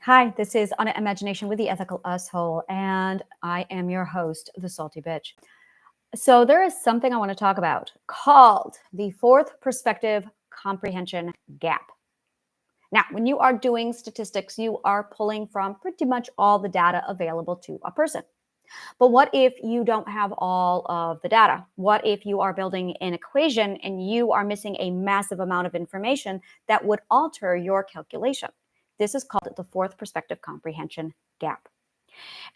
Hi, this is On Imagination with the Ethical Asshole, and I am your host, the Salty Bitch. So, there is something I want to talk about called the fourth perspective comprehension gap. Now, when you are doing statistics, you are pulling from pretty much all the data available to a person. But what if you don't have all of the data? What if you are building an equation and you are missing a massive amount of information that would alter your calculation? This is called the fourth perspective comprehension gap.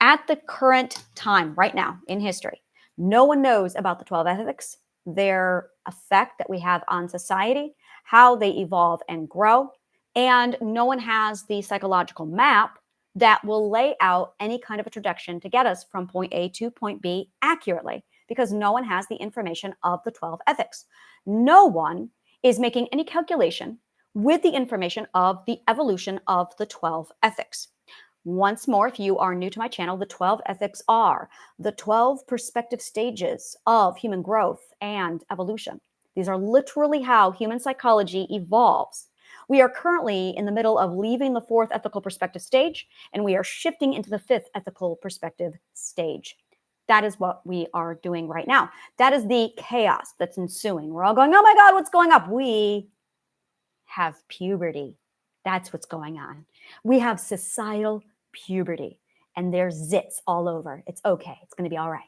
At the current time, right now in history, no one knows about the 12 ethics, their effect that we have on society, how they evolve and grow, and no one has the psychological map that will lay out any kind of a trajectory to get us from point A to point B accurately, because no one has the information of the 12 ethics. No one is making any calculation with the information of the evolution of the 12 ethics. Once more, if you are new to my channel, the 12 ethics are the 12 perspective stages of human growth and evolution. These are literally how human psychology evolves. We are currently in the middle of leaving the fourth ethical perspective stage, and we are shifting into the fifth ethical perspective stage. That is what we are doing right now. That is the chaos that's ensuing. We're all going, oh my God, what's going up? We have puberty. That's what's going on. We have societal puberty, and there's zits all over. It's okay. It's going to be all right.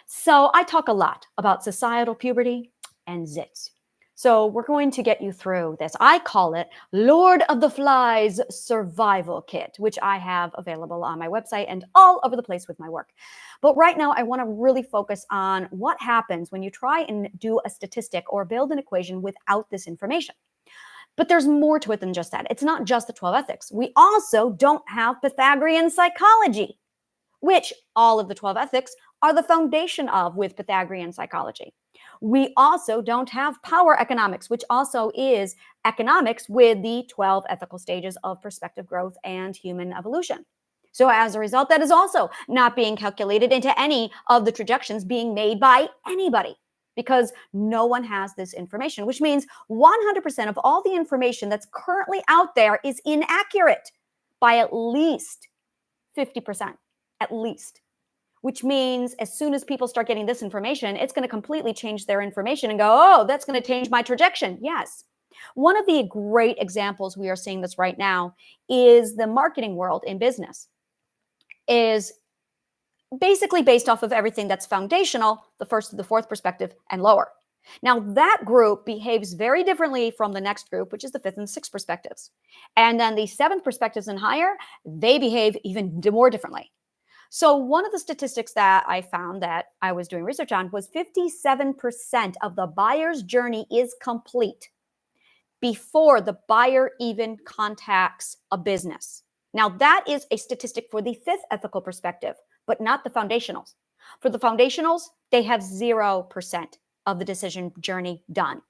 So I talk a lot about societal puberty and zits. So we're going to get you through this. I call it Lord of the Flies Survival Kit, which I have available on my website and all over the place with my work. But right now, I want to really focus on what happens when you try and do a statistic or build an equation without this information. But there's more to it than just that. It's not just the 12 ethics. We also don't have Pythagorean psychology, which all of the 12 ethics are the foundation of with Pythagorean psychology. We also don't have power economics, which also is economics with the 12 ethical stages of perspective growth and human evolution. So as a result, that is also not being calculated into any of the projections being made by anybody, because no one has this information, which means 100% of all the information that's currently out there is inaccurate by at least 50%, at least. Which means as soon as people start getting this information, it's going to completely change their information and go, oh, that's going to change my trajectory. Yes. One of the great examples we are seeing this right now is the marketing world in business is basically based off of everything that's foundational, the first to the fourth perspective and lower. Now, that group behaves very differently from the next group, which is the fifth and sixth perspectives. And then the seventh perspectives and higher, they behave even more differently. So one of the statistics that I found that I was doing research on was 57% of the buyer's journey is complete before the buyer even contacts a business. Now, that is a statistic for the fifth ethical perspective, but not the foundationals. For the foundationals, they have 0% of the decision journey done.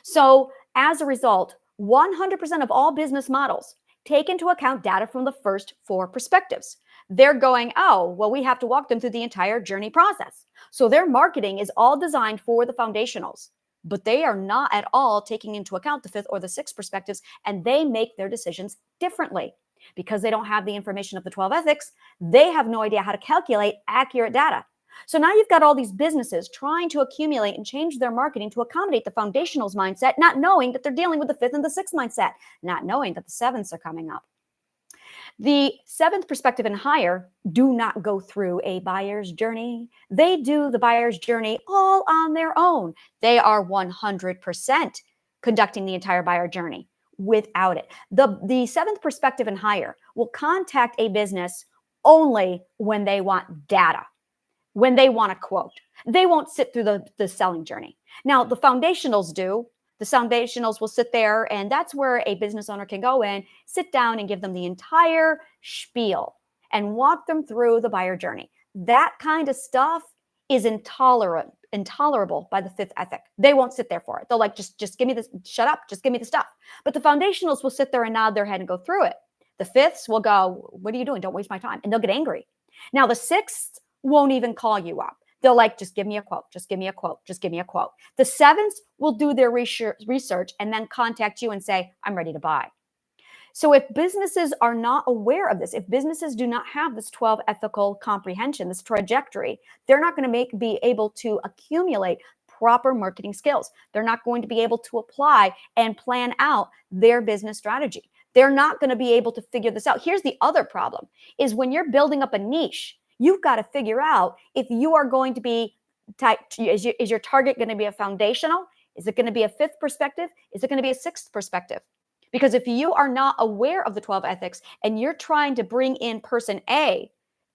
So as a result, 100% of all business models take into account data from the first four perspectives. They're going, oh, well, we have to walk them through the entire journey process. So their marketing is all designed for the foundationals, but they are not at all taking into account the fifth or the sixth perspectives, and they make their decisions differently. Because they don't have the information of the 12 ethics, they have no idea how to calculate accurate data. So now you've got all these businesses trying to accumulate and change their marketing to accommodate the foundationals mindset, not knowing that they're dealing with the fifth and the sixth mindset, not knowing that the sevenths are coming up. The seventh perspective and higher do not go through a buyer's journey. They do the buyer's journey all on their own. They are 100% conducting the entire buyer journey without it. The seventh perspective and higher will contact a business only when they want data, when they want a quote. They won't sit through the selling journey. Now, the foundationals do. The foundationals will sit there, and that's where a business owner can go in, sit down and give them the entire spiel and walk them through the buyer journey. That kind of stuff is intolerable by the fifth ethic. They won't sit there for it. They'll like, just give me this, shut up, just give me the stuff. But the foundationals will sit there and nod their head and go through it. The fifths will go, what are you doing? Don't waste my time. And they'll get angry. Now, the sixths won't even call you up. They'll like, just give me a quote, just give me a quote, just give me a quote. The sevenths will do their research and then contact you and say, I'm ready to buy. So if businesses are not aware of this, if businesses do not have this 12 ethical comprehension, this trajectory, they're not going to be able to accumulate proper marketing skills. They're not going to be able to apply and plan out their business strategy. They're not going to be able to figure this out. Here's the other problem is when you're building up a niche, you've got to figure out if you are going to be is your target going to be a foundational? Is it going to be a fifth perspective? Is it going to be a sixth perspective? Because if you are not aware of the 12 ethics and you're trying to bring in person A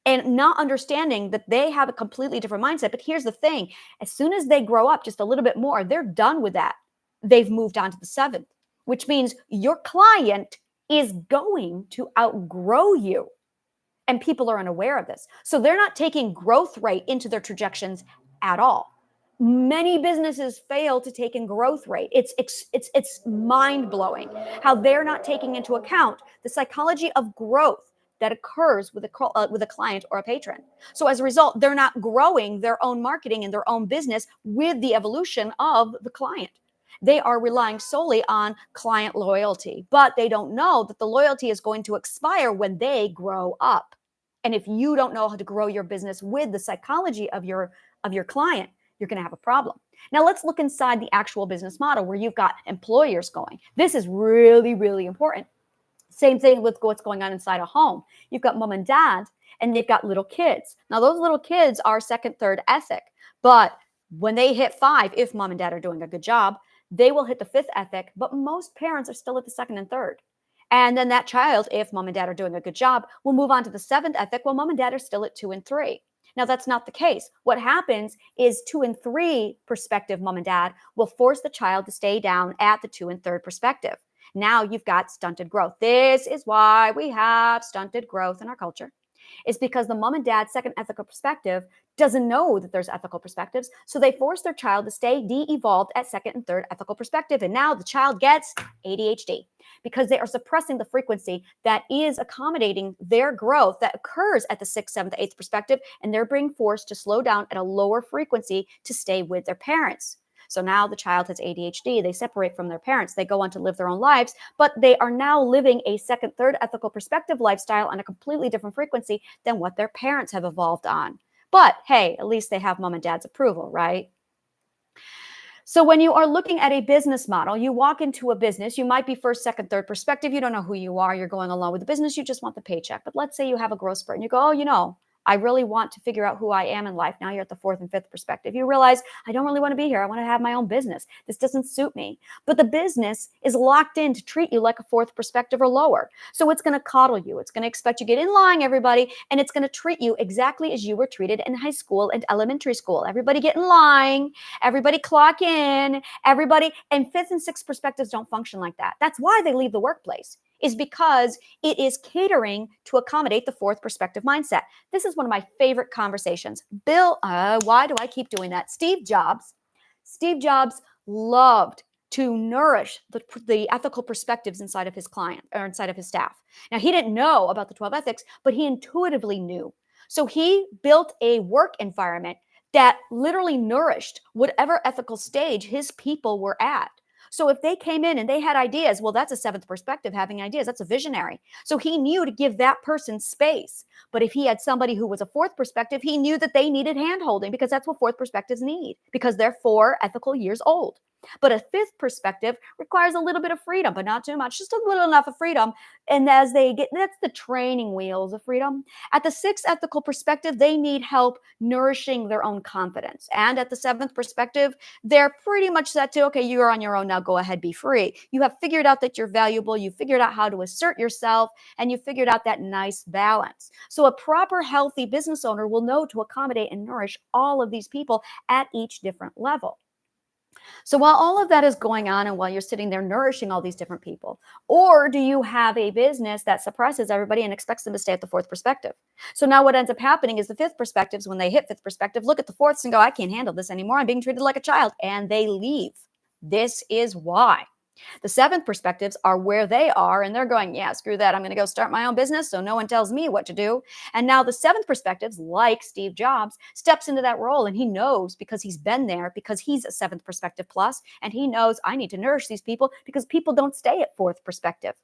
and not understanding that they have a completely different mindset, but here's the thing, as soon as they grow up just a little bit more, they're done with that. They've moved on to the seventh, which means your client is going to outgrow you. And people are unaware of this. So they're not taking growth rate into their projections at all. Many businesses fail to take in growth rate. It's mind-blowing how they're not taking into account the psychology of growth that occurs with a client or a patron. So as a result, they're not growing their own marketing and their own business with the evolution of the client. They are relying solely on client loyalty, but they don't know that the loyalty is going to expire when they grow up. And if you don't know how to grow your business with the psychology of your client, you're going to have a problem. Now let's look inside the actual business model where you've got employers going. This is really, really important. Same thing with what's going on inside a home. You've got mom and dad, and they've got little kids. Now those little kids are second, third ethic, but when they hit 5, if mom and dad are doing a good job, they will hit the 5th ethic, but most parents are still at the 2nd and 3rd. And then that child, if mom and dad are doing a good job, will move on to the 7th ethic while mom and dad are still at 2 and 3. Now, that's not the case. What happens is 2 and 3 perspective mom and dad will force the child to stay down at the 2 and 3rd perspective. Now you've got stunted growth. This is why we have stunted growth in our culture. It's because the mom and dad second ethical perspective doesn't know that there's ethical perspectives. So they force their child to stay de-evolved at 2nd and 3rd ethical perspective. And now the child gets ADHD because they are suppressing the frequency that is accommodating their growth that occurs at the 6th, 7th, 8th perspective. And they're being forced to slow down at a lower frequency to stay with their parents. So now the child has ADHD. They separate from their parents. They go on to live their own lives, but they are now living a 2nd, 3rd ethical perspective lifestyle on a completely different frequency than what their parents have evolved on. But hey, at least they have mom and dad's approval, right? So when you are looking at a business model, you walk into a business, you might be 1st, 2nd, 3rd perspective. You don't know who you are. You're going along with the business. You just want the paycheck. But let's say you have a growth spurt and you go, oh, I really want to figure out who I am in life. Now you're at the 4th and 5th perspective. You realize, I don't really want to be here. I want to have my own business. This doesn't suit me. But the business is locked in to treat you like a 4th perspective or lower. So it's going to coddle you. It's going to expect you to get in line, everybody. And it's going to treat you exactly as you were treated in high school and elementary school. Everybody get in line. Everybody clock in. Everybody. And 5th and 6th perspectives don't function like that. That's why they leave the workplace. Is because it is catering to accommodate the 4th perspective mindset. This is one of my favorite conversations. Why do I keep doing that? Steve Jobs loved to nourish the ethical perspectives inside of his client or inside of his staff. Now, he didn't know about the 12 ethics, but he intuitively knew. So he built a work environment that literally nourished whatever ethical stage his people were at. So if they came in and they had ideas, well, that's a 7th perspective having ideas. That's a visionary. So he knew to give that person space. But if he had somebody who was a 4th perspective, he knew that they needed hand-holding because that's what 4th perspectives need because they're 4 ethical years old. But a 5th perspective requires a little bit of freedom, but not too much, just a little enough of freedom. And as they get, that's the training wheels of freedom. At the 6th ethical perspective, they need help nourishing their own confidence. And at the 7th perspective, they're pretty much set to, okay, you're on your own now, go ahead, be free. You have figured out that you're valuable. You figured out how to assert yourself, and you figured out that nice balance. So a proper, healthy business owner will know to accommodate and nourish all of these people at each different level. So while all of that is going on and while you're sitting there nourishing all these different people, or do you have a business that suppresses everybody and expects them to stay at the 4th perspective? So now what ends up happening is the 5th perspectives, when they hit 5th perspective, look at the 4ths and go, I can't handle this anymore. I'm being treated like a child. And they leave. This is why. The 7th perspectives are where they are, and they're going, yeah, screw that. I'm going to go start my own business so no one tells me what to do. And now the 7th perspectives, like Steve Jobs, steps into that role, and he knows because he's been there, because he's a 7th perspective plus, and he knows I need to nourish these people because people don't stay at 4th perspective.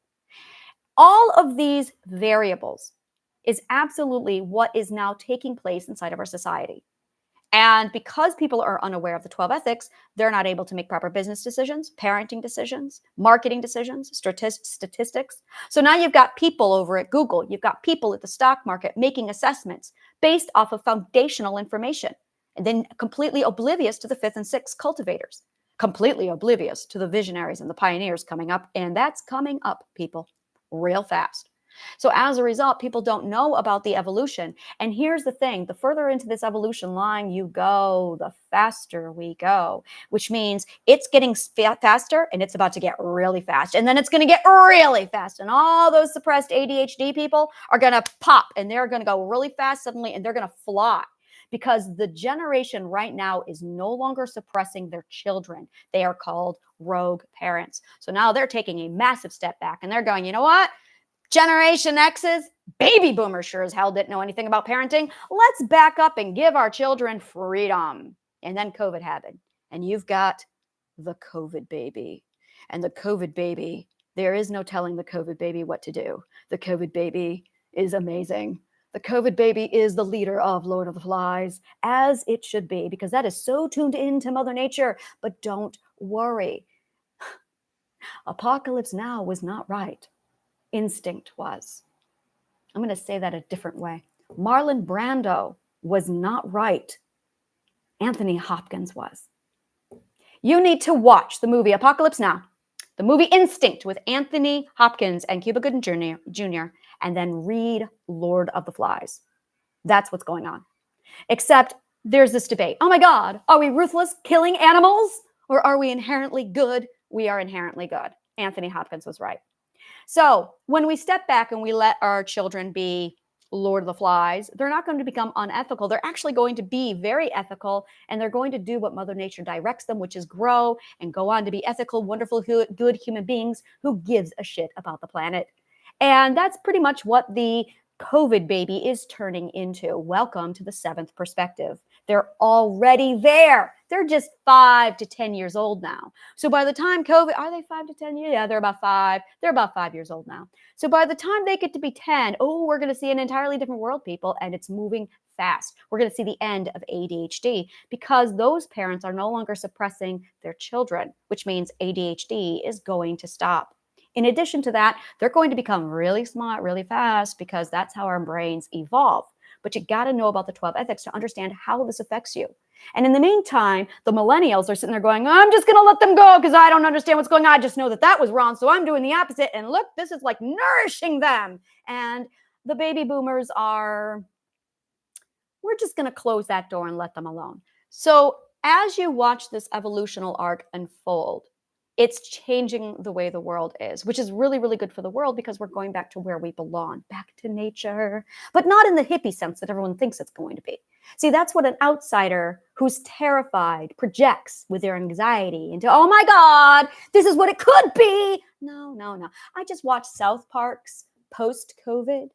All of these variables is absolutely what is now taking place inside of our society. And because people are unaware of the 12 ethics, they're not able to make proper business decisions, parenting decisions, marketing decisions, statistics. So now you've got people over at Google, you've got people at the stock market making assessments based off of foundational information, and then completely oblivious to the fifth and sixth cultivators, completely oblivious to the visionaries and the pioneers coming up. And that's coming up, people, real fast. So as a result, people don't know about the evolution. And here's the thing, the further into this evolution line you go, the faster we go, which means it's getting faster and it's about to get really fast. And then it's going to get really fast. And all those suppressed ADHD people are going to pop and they're going to go really fast suddenly and they're going to fly. Because the generation right now is no longer suppressing their children. They are called rogue parents. So now they're taking a massive step back and they're going, you know what? Generation X's, baby boomers sure as hell didn't know anything about parenting. Let's back up and give our children freedom. And then COVID happened. And you've got the COVID baby. And the COVID baby, there is no telling the COVID baby what to do. The COVID baby is amazing. The COVID baby is the leader of Lord of the Flies, as it should be, because that is so tuned into Mother Nature. But don't worry. Apocalypse Now was not right. Instinct was. I'm going to say that a different way. Marlon Brando was not right. Anthony Hopkins was. You need to watch the movie Apocalypse Now, the movie Instinct with Anthony Hopkins and Cuba Gooding Jr., and then read Lord of the Flies. That's what's going on. Except there's this debate. Oh my God, are we ruthless killing animals or are we inherently good? We are inherently good. Anthony Hopkins was right. So when we step back and we let our children be Lord of the Flies, they're not going to become unethical. They're actually going to be very ethical, and they're going to do what Mother Nature directs them, which is grow and go on to be ethical, wonderful, good human beings who gives a shit about the planet. And that's pretty much what the COVID baby is turning into. Welcome to the seventh perspective. They're already there. They're just 5 to 10 years old now. So by the time COVID, are they 5 to 10 years? Yeah, they're about 5. They're about 5 years old now. So by the time they get to be 10, we're going to see an entirely different world, people, and it's moving fast. We're going to see the end of ADHD because those parents are no longer suppressing their children, which means ADHD is going to stop. In addition to that, they're going to become really smart really fast because that's how our brains evolve. But you got to know about the 12 ethics to understand how this affects you. And in the meantime, the millennials are sitting there going, I'm just going to let them go because I don't understand what's going on. I just know that that was wrong. So I'm doing the opposite. And look, this is like nourishing them. And the baby boomers we're just going to close that door and let them alone. So as you watch this evolutional arc unfold, it's changing the way the world is, which is really, really good for the world because we're going back to where we belong, back to nature, but not in the hippie sense that everyone thinks it's going to be. See, that's what an outsider who's terrified projects with their anxiety into, oh my God, this is what it could be. No. I just watched South Park's post-COVID.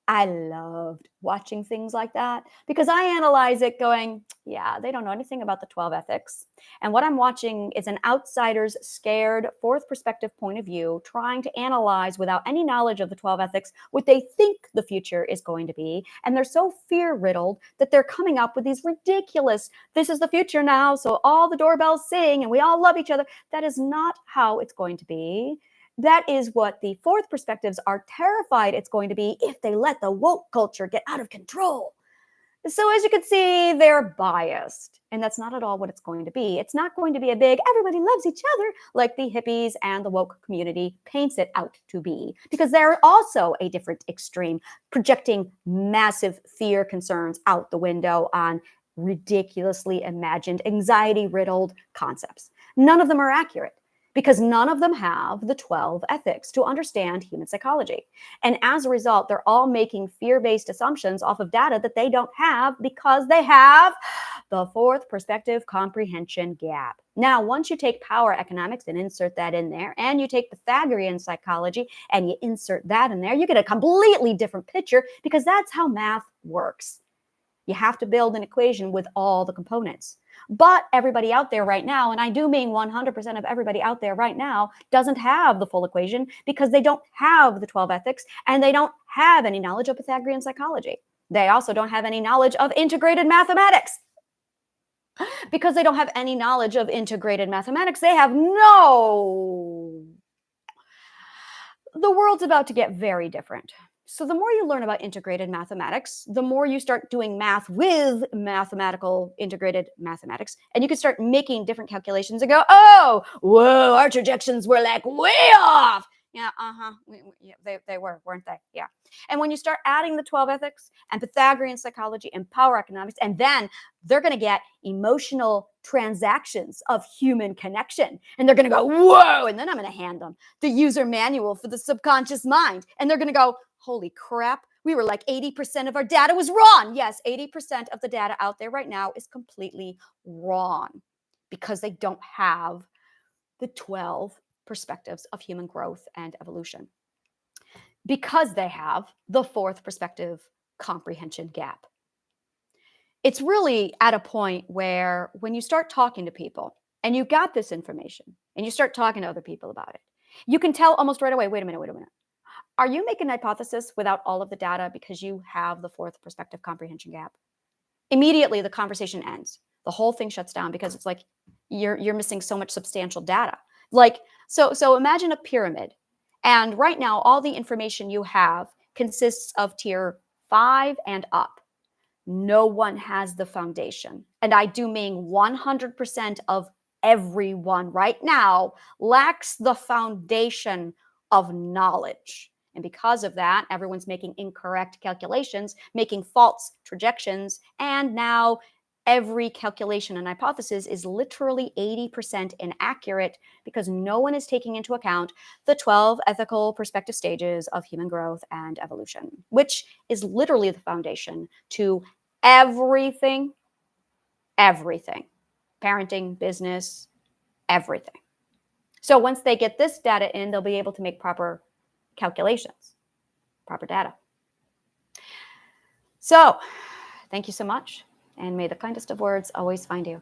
I loved watching things like that because I analyze it going, yeah, they don't know anything about the 12 ethics. And what I'm watching is an outsider's scared fourth perspective point of view trying to analyze without any knowledge of the 12 ethics what they think the future is going to be. And they're so fear-riddled that they're coming up with these ridiculous, this is the future now, so all the doorbells sing and we all love each other. That is not how it's going to be. That is what the fourth perspectives are terrified it's going to be if they let the woke culture get out of control. So as you can see, they're biased. And that's not at all what it's going to be. It's not going to be a big, everybody loves each other, like the hippies and the woke community paints it out to be. Because they're also a different extreme, projecting massive fear concerns out the window on ridiculously imagined, anxiety-riddled concepts. None of them are accurate, because none of them have the 12 ethics to understand human psychology. And as a result, they're all making fear-based assumptions off of data that they don't have because they have the fourth perspective comprehension gap. Now, once you take power economics and insert that in there, and you take Pythagorean psychology and you insert that in there, you get a completely different picture because that's how math works. You have to build an equation with all the components. But everybody out there right now, and I do mean 100% of everybody out there right now, doesn't have the full equation because they don't have the 12 ethics and they don't have any knowledge of Pythagorean psychology. They also don't have any knowledge of integrated mathematics. Because they don't have any knowledge of integrated mathematics, they have no... The world's about to get very different. So the more you learn about integrated mathematics, the more you start doing math with mathematical integrated mathematics, and you can start making different calculations and go, oh, whoa, our projections were like way off. Yeah, yeah, they were, weren't they? Yeah. And when you start adding the 12 ethics and Pythagorean psychology and power economics, and then they're going to get emotional transactions of human connection. And they're going to go, whoa. And then I'm going to hand them the user manual for the subconscious mind. And they're going to go, holy crap, we were like 80% of our data was wrong. Yes, 80% of the data out there right now is completely wrong because they don't have the 12 perspectives of human growth and evolution. Because they have the fourth perspective comprehension gap. It's really at a point where when you start talking to people and you got this information and you start talking to other people about it, you can tell almost right away, wait a minute. Are you making an hypothesis without all of the data because you have the fourth perspective comprehension gap? Immediately, the conversation ends. The whole thing shuts down because it's like you're missing so much substantial data. Like, so imagine a pyramid. And right now, all the information you have consists of tier 5 and up. No one has the foundation. And I do mean 100% of everyone right now lacks the foundation of knowledge. And because of that, everyone's making incorrect calculations, making false projections, and now every calculation and hypothesis is literally 80% inaccurate because no one is taking into account the 12 ethical perspective stages of human growth and evolution, which is literally the foundation to everything, parenting, business, everything. So once they get this data in, they'll be able to make proper calculations, proper data. So thank you so much. And may the kindest of words always find you.